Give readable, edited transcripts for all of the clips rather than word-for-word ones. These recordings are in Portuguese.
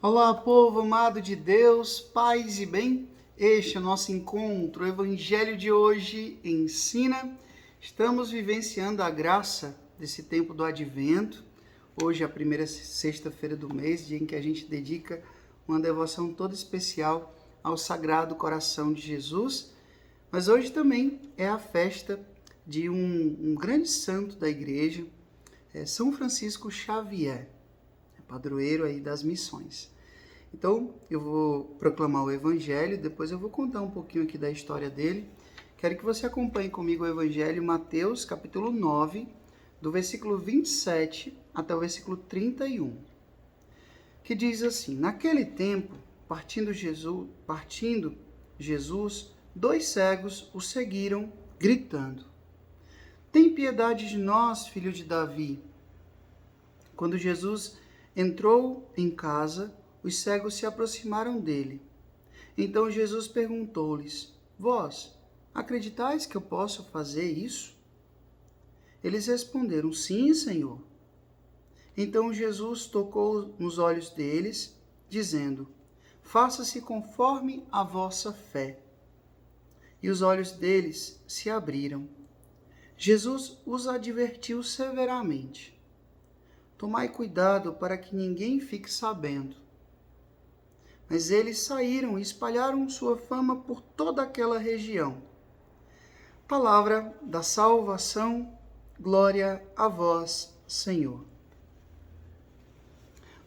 Olá, povo amado de Deus, paz e bem. Este é o nosso encontro. O evangelho de hoje ensina. Estamos vivenciando a graça desse tempo do advento. Hoje é a primeira sexta-feira do mês, dia em que a gente dedica uma devoção toda especial ao Sagrado Coração de Jesus. Mas hoje também é a festa de um grande santo da igreja, São Francisco Xavier, padroeiro aí das missões. Então, eu vou proclamar o Evangelho, depois eu vou contar um pouquinho aqui da história dele. Quero que você acompanhe comigo o Evangelho, Mateus, capítulo 9, do versículo 27 até o versículo 31, que diz assim: Naquele tempo, partindo Jesus, 2 cegos o seguiram, gritando: Tem piedade de nós, filho de Davi. Quando Jesus entrou em casa, os cegos se aproximaram dele. Então Jesus perguntou-lhes: Vós acreditais que eu posso fazer isso? Eles responderam: Sim, Senhor. Então Jesus tocou nos olhos deles, dizendo: Faça-se conforme a vossa fé. E os olhos deles se abriram. Jesus os advertiu severamente: Tomai cuidado para que ninguém fique sabendo. Mas eles saíram e espalharam sua fama por toda aquela região. Palavra da salvação, glória a vós, Senhor.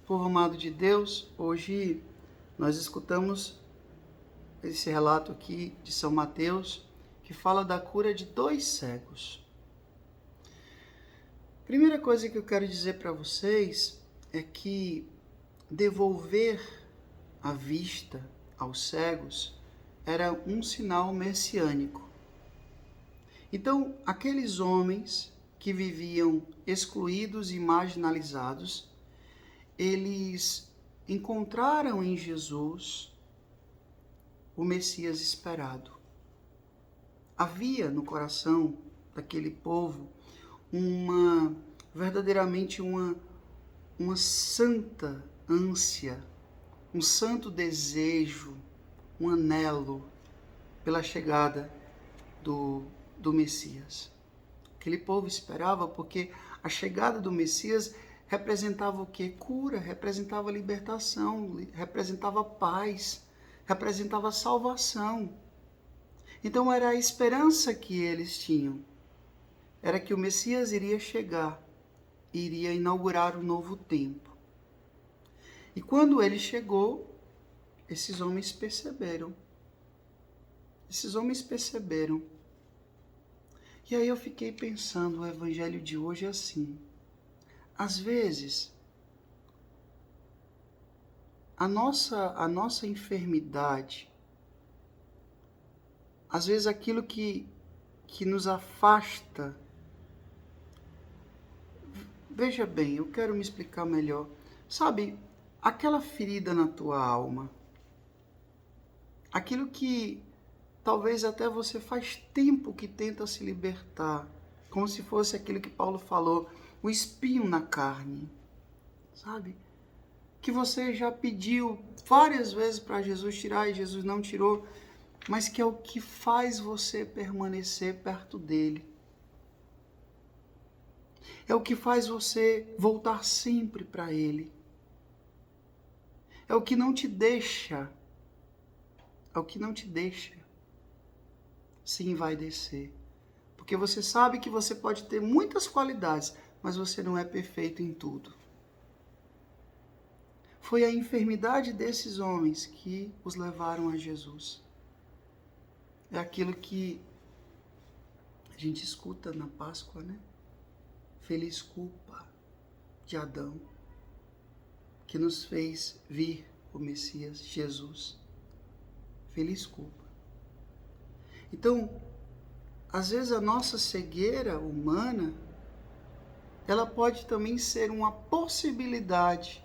Povo amado de Deus, hoje nós escutamos esse relato aqui de São Mateus, que fala da cura de 2 cegos. Primeira coisa que eu quero dizer para vocês é que devolver a vista aos cegos era um sinal messiânico. Então, aqueles homens que viviam excluídos e marginalizados, eles encontraram em Jesus o Messias esperado. Havia no coração daquele povo verdadeiramente uma santa ânsia, um santo desejo, um anelo pela chegada do Messias. Aquele povo esperava porque a chegada do Messias representava o quê? Cura, representava libertação, representava paz, representava salvação. Então era a esperança que eles tinham. Era que o Messias iria chegar, iria inaugurar um novo tempo. E quando ele chegou, esses homens perceberam. E aí eu fiquei pensando, o evangelho de hoje é assim. Às vezes, a nossa enfermidade, às vezes aquilo que nos afasta. Veja bem, eu quero me explicar melhor. Sabe, aquela ferida na tua alma, aquilo que talvez até você faz tempo que tenta se libertar, como se fosse aquilo que Paulo falou, o espinho na carne, sabe? Que você já pediu várias vezes para Jesus tirar e Jesus não tirou, mas que é o que faz você permanecer perto dele. É o que faz você voltar sempre para ele. É o que não te deixa se envaidecer. Porque você sabe que você pode ter muitas qualidades, mas você não é perfeito em tudo. Foi a enfermidade desses homens que os levaram a Jesus. É aquilo que a gente escuta na Páscoa, né? Feliz culpa de Adão, que nos fez vir o Messias, Jesus. Feliz culpa. Então, às vezes a nossa cegueira humana, ela pode também ser uma possibilidade.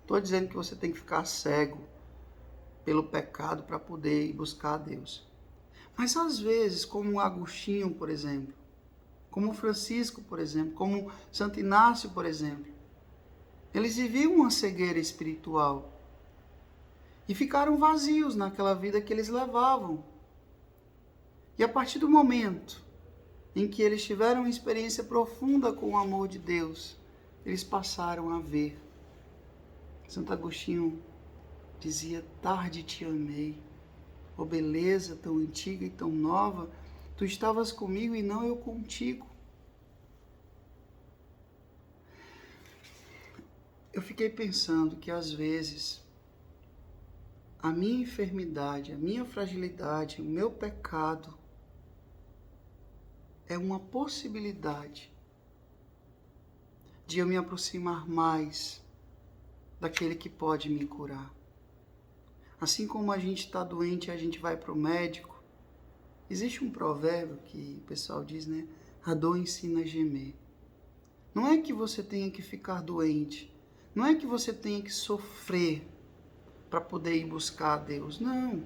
Estou dizendo que você tem que ficar cego pelo pecado para poder ir buscar a Deus. Mas às vezes, como Agostinho, por exemplo, como Francisco, por exemplo, como Santo Inácio, por exemplo, Eles viviam uma cegueira espiritual e ficaram vazios naquela vida que eles levavam. E a partir do momento em que eles tiveram uma experiência profunda com o amor de Deus, eles passaram a ver. Santo Agostinho dizia: tarde te amei, ó beleza tão antiga e tão nova, tu estavas comigo e não eu contigo. Eu fiquei pensando que às vezes a minha enfermidade, a minha fragilidade, o meu pecado é uma possibilidade de eu me aproximar mais daquele que pode me curar. Assim como a gente está doente e a gente vai para o médico, existe um provérbio que o pessoal diz, né? A dor ensina a gemer. Não é que você tenha que ficar doente, não é que você tenha que sofrer para poder ir buscar a Deus, não.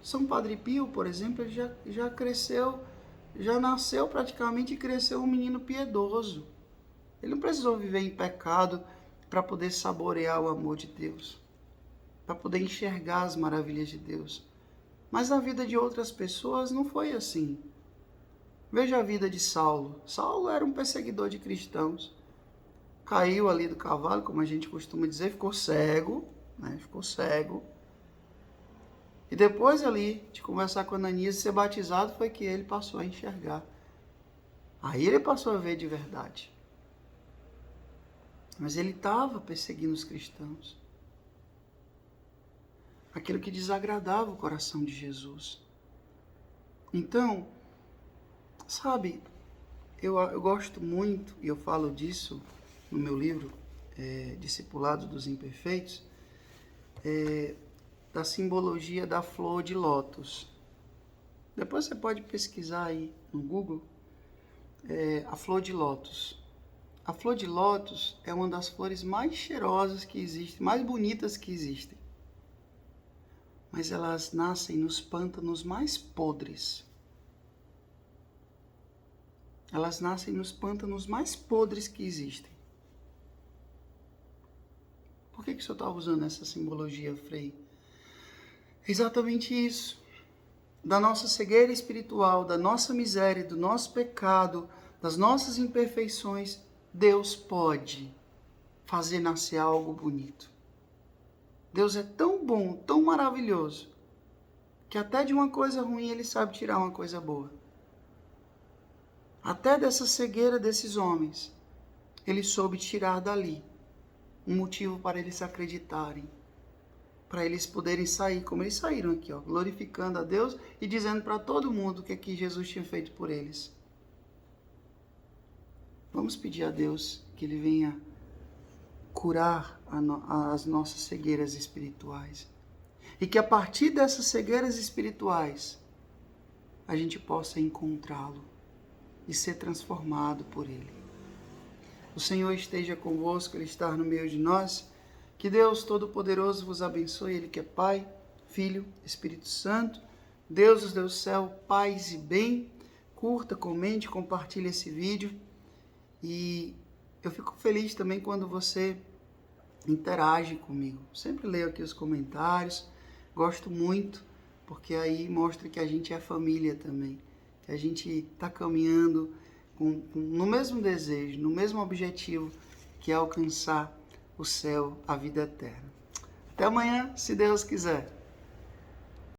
São Padre Pio, por exemplo, ele já cresceu, já nasceu praticamente e cresceu um menino piedoso. Ele não precisou viver em pecado para poder saborear o amor de Deus, para poder enxergar as maravilhas de Deus. Mas a vida de outras pessoas não foi assim. Veja a vida de Saulo. Saulo era um perseguidor de cristãos. Caiu ali do cavalo, como a gente costuma dizer, ficou cego, né? Ficou cego. E depois ali, de conversar com Ananias e ser batizado, foi que ele passou a enxergar. Aí ele passou a ver de verdade. Mas ele estava perseguindo os cristãos. Aquilo que desagradava o coração de Jesus. Então, sabe, eu gosto muito, e eu falo disso no meu livro, Discipulado dos Imperfeitos, da simbologia da flor de lótus. Depois você pode pesquisar aí no Google, a flor de lótus. A flor de lótus é uma das flores mais cheirosas que existem, mais bonitas que existem. Mas elas nascem nos pântanos mais podres. Elas nascem nos pântanos mais podres que existem. Por que o senhor está usando essa simbologia, Frei? Exatamente isso. Da nossa cegueira espiritual, da nossa miséria, do nosso pecado, das nossas imperfeições, Deus pode fazer nascer algo bonito. Deus é tão bom, tão maravilhoso, que até de uma coisa ruim Ele sabe tirar uma coisa boa. Até dessa cegueira desses homens, Ele soube tirar dali um motivo para eles acreditarem, para eles poderem sair, como eles saíram aqui, ó, glorificando a Deus e dizendo para todo mundo o que Jesus tinha feito por eles. Vamos pedir a Deus que Ele venha curar as nossas cegueiras espirituais. E que a partir dessas cegueiras espirituais, a gente possa encontrá-lo e ser transformado por Ele. O Senhor esteja convosco, Ele está no meio de nós. Que Deus Todo-Poderoso vos abençoe, Ele que é Pai, Filho, Espírito Santo. Deus do céu, paz e bem. Curta, comente, compartilhe esse vídeo. E eu fico feliz também quando você interage comigo. Sempre leio aqui os comentários. Gosto muito, porque aí mostra que a gente é família também. Que a gente está caminhando no mesmo desejo, no mesmo objetivo, que é alcançar o céu, a vida eterna. Até amanhã, se Deus quiser.